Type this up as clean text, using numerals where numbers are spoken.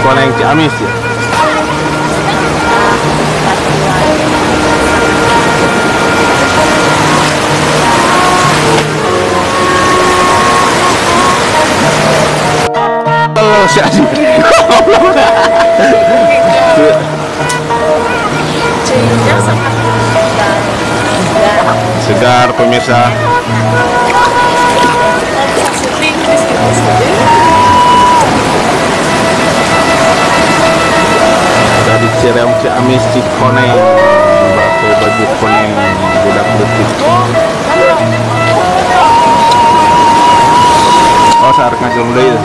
Koneng Ciamis ya. Oh, si Adi. Segar pemirsa. Dari Cireum Ciamis Cikoneng, pakai baju koneng, budak detik. Oh, sarek ngajong deui.